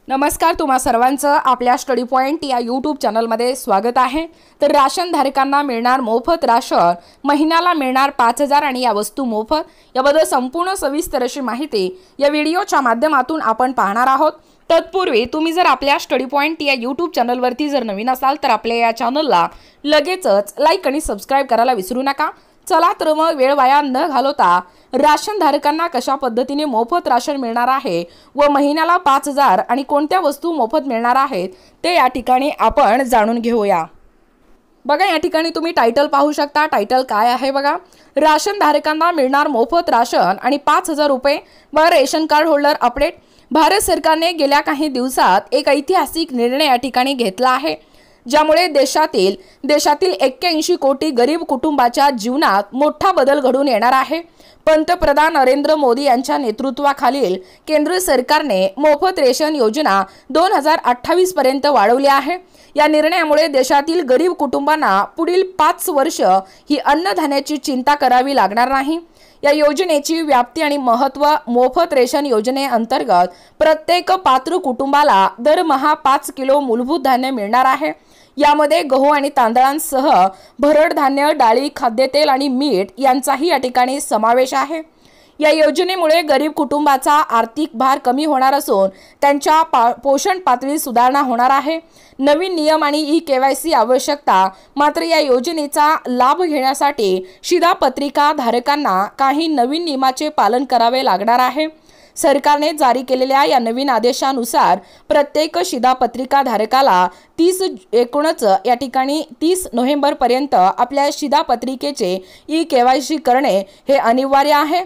नमस्कार, तुम्हा सर्वांचं आपल्या स्टडी पॉइंट या यूट्यूब चॅनलमध्ये स्वागत आहे। तर राशन धारकांना मिळणार मोफत राशन, महिन्याला मिळणार 5000 आणि या वस्तू मोफत, याबद्दल संपूर्ण सविस्तर अशी माहिती या व्हिडिओच्या माध्यमातून आपण पाहणार आहोत। तत्पूर्वी तुम्ही जर आपल्या स्टडी पॉइंट या यूट्यूब चॅनलवरती जर नवीन असाल तर आपल्या या चॅनलला लगेचच लाईक आणि सबस्क्राइब करायला विसरू नका। चला तर मग वेळ वाया न घालवता राशन धारकांना कशा पद्धतीने मोफत राशन मिळणार आहे व महिन्याला 5000 आणि कोणत्या वस्तू मोफत मिळणार आहेत ते या ठिकाणी आपण जाणून घेऊया। बघा, या ठिकाणी तुम्ही टायटल पाहू शकता। टायटल काय आहे बघा, राशन धारकांना मिळणार मोफत राशन आणि 5000 रुपये व ration card holder update. Bharat सरकारने गेल्या काही दिवसात एक ऐतिहासिक निर्णय या ठिकाणी घेतला आहे, ज्यामुळे देशातील 81 कोटी गरीब कुटुंबाच्या जीवनात मोठा बदल घडून येणार आहे। पंतप्रधान नरेंद्र मोदी यांच्या नेतृत्वाखालील केंद्र सरकारने मोफत रेशन योजना 2028 पर्यंत वाढवली आहे। या निर्णयामुळे देशातील गरीब कुटुंबांना पुढील 5 वर्ष ही अन्नधान्याची चिंता करावी लागणार नाही। या योजनेची व्याप्ती आणि महत्त्व, मोफत रेशन योजनेअंतर्गत प्रत्येक पात्र कुटुंबाला दरमहा 5 किलो मूलभूत धान्य मिळणार आहे। यामध्ये गहू आणि तांदळांसह भरड धान्य, डाळी, खाद्यतेल आणि मीठ यांचाही या ठिकाणी समावेश आहे। या योजनेमुळे गरीब कुटुंबाचा आर्थिक भार कमी होणार असून त्यांच्या पोषण पातळीत सुधारणा होणार आहे। नवीन नियम आणि ई-केवायसी आवश्यकता। मात्र या योजनेचा लाभ घेण्यासाठी शिधापत्रिका धारकांना काही नवीन नियमाचे पालन करावे लागणार आहे। सरकारने जारी केलेल्या या नवीन आदेशानुसार प्रत्येक शिधापत्रिका धारकाला 30 नोव्हेंबर पर्यंत आपल्या शिधापत्रिकेचे ई-केवायसी करणे हे अनिवार्य आहे।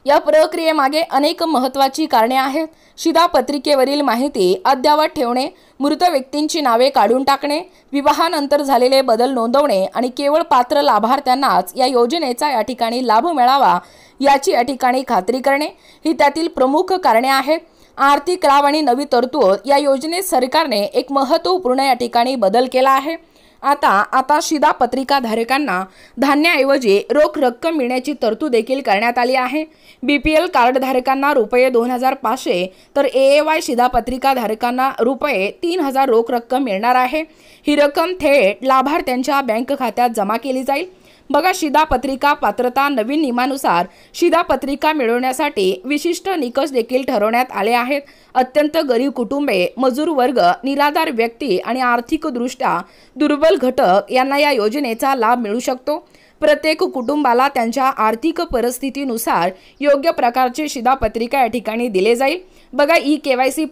या प्रक्रियेमागे अनेक महत्त्वाची कारणे आहेत। शिधापत्रिकेवरील माहिती अद्ययावत ठेवणे, मृत व्यक्तींची नावे काढून टाकणे, विवाहानंतर झालेले बदल नोंदवणे आणि केवळ पात्र लाभार्थ्यांनाच या योजनेचा या ठिकाणी लाभ मिळावा याची या ठिकाणी खात्री करणे ही त्यातील प्रमुख कारणे आहेत। आर्थिक लाभ आणि नवी तरतूद। या योजनेत सरकारने एक महत्त्वपूर्ण या ठिकाणी बदल केला आहे। आता शिधापत्रिका धारकांना धान्याऐवजी रोख रक्कम मिळण्याची तरतूद देखील करण्यात आली आहे। बीपीएल कार्ड धारकांना ₹2500 तर एएवाय शिधापत्रिका धारकांना ₹3000 रोख रक्कम मिळणार आहे। ही रक्कम थेट लाभार्थ्यांच्या बँक खात्यात जमा केली जाईल। बघा, शिधापत्रिका पात्रता। नवीन नियमानुसार शिधापत्रिका मिळवण्यासाठी विशिष्ट निकष देखील ठरवण्यात आले आहेत। अत्यंत गरीब कुटुंबे, मजूर वर्ग, निराधार व्यक्ती आणि आर्थिकदृष्ट्या दुर्बल घटक यांना या योजनेचा लाभ मिळू शकतो। प्रत्येक कुटुंबाला त्यांच्या आर्थिक परिस्थितीनुसार योग्य प्रकारची शिधापत्रिका या ठिकाणी दिले जाईल। बघा, ई-केवायसी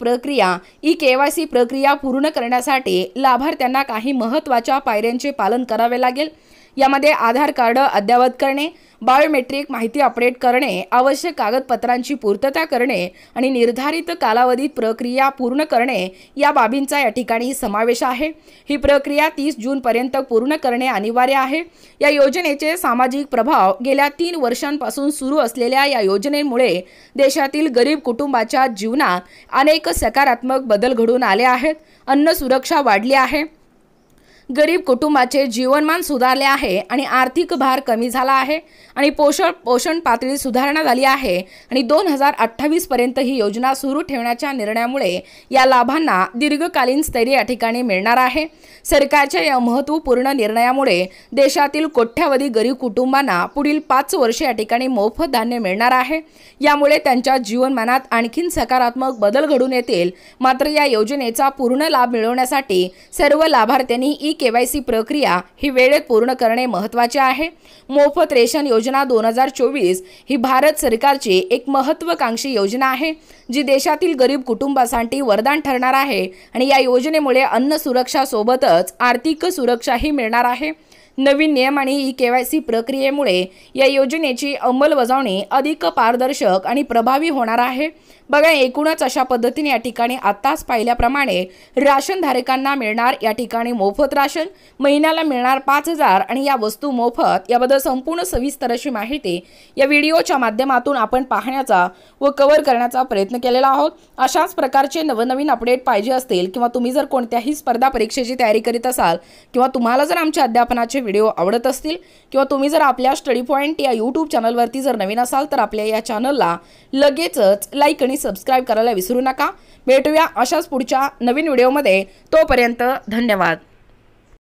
प्रक्रिया पूर्ण करण्यासाठी लाभार्थ्यांना काही महत्त्वाच्या पायऱ्यांचे पालन करावे लागेल। यामध्ये आधार कार्ड अद्ययावत करणे, बायोमेट्रिक माहिती अपडेट करणे, आवश्यक कागदपत्रांची पूर्तता करणे आणि निर्धारित कालावधीत प्रक्रिया पूर्ण करणे या बाबींचा या ठिकाणी समावेश आहे। ही प्रक्रिया 30 जून पर्यंत पूर्ण करणे अनिवार्य आहे। या योजनेचे सामाजिक प्रभाव। गेल्या 3 वर्षांपासून सुरू असलेल्या या योजनेमुळे देशातील गरीब कुटुंबाच्या जीवनात अनेक सकारात्मक बदल घडून आले आहेत। अन्न सुरक्षा वाढली आहे, गरीब कुटुंबाचे जीवनमान सुधारले आहे आणि आर्थिक भार कमी झाला आहे आणि पोषण पातळी सुधारणा झाली आहे आणि 2028 पर्यंत ही योजना सुरू ठेवण्याच्या निर्णयामुळे या लाभांना दीर्घकालीन स्थैर्य या ठिकाणी मिळणार आहे। सरकारच्या या महत्त्वपूर्ण निर्णयामुळे देशातील कोट्यावधी गरीब कुटुंबांना पुढील 5 वर्षे या ठिकाणी मोफत धान्य मिळणार आहे। यामुळे त्यांच्या जीवनमानात आणखीन सकारात्मक बदल घडून येतील। मात्र या योजनेचा पूर्ण लाभ मिळवण्यासाठी सर्व लाभार्थ्यांनी ई-केवायसी प्रक्रिया ही वेळेत पूर्ण करणे महत्त्वाचे आहे। मोफत रेशन योजना 2024 ही भारत सरकारची एक महत्त्वाकांक्षी योजना आहे, जी देशातील गरीब कुटुंबासाठी वरदान ठरणार आहे आणि या योजनेमुळे अन्न सुरक्षा सोबतच आर्थिक सुरक्षाही मिळणार आहे। नवीन नियम आणि ई-केवायसी प्रक्रियेमुळे या योजनेची अंमलबजावणी अधिक पारदर्शक आणि प्रभावी होणार आहे। बघा, एकूणच अशा पद्धतीने या ठिकाणी आताच पाहिल्याप्रमाणे राशन धारकांना मिळणार या ठिकाणी मोफत राशन, महिन्याला मिळणार 5000 आणि या वस्तू मोफत, याबद्दल संपूर्ण सविस्तर अशी माहिती या व्हिडिओच्या माध्यमातून आपण पाहण्याचा व कव्हर करण्याचा प्रयत्न केलेला आहोत। अशाच प्रकारचे नवनवीन अपडेट पाहिजे असतील किंवा तुम्ही जर कोणत्याही स्पर्धा परीक्षेची तयारी करीत असाल किंवा तुम्हाला जर आमच्या अध्यापनाचे व्हिडिओ आवडत असतील किंवा तुम्ही जर आपल्या स्टडी पॉइंट या यूट्यूब चॅनलवरती जर नवीन असाल तर आपल्या या चॅनलला लगेचच लाईक आणि सबस्क्राईब करायला विसरू नका। भेटूया अशाच पुढच्या नवीन व्हिडिओमध्ये, तोपर्यंत धन्यवाद।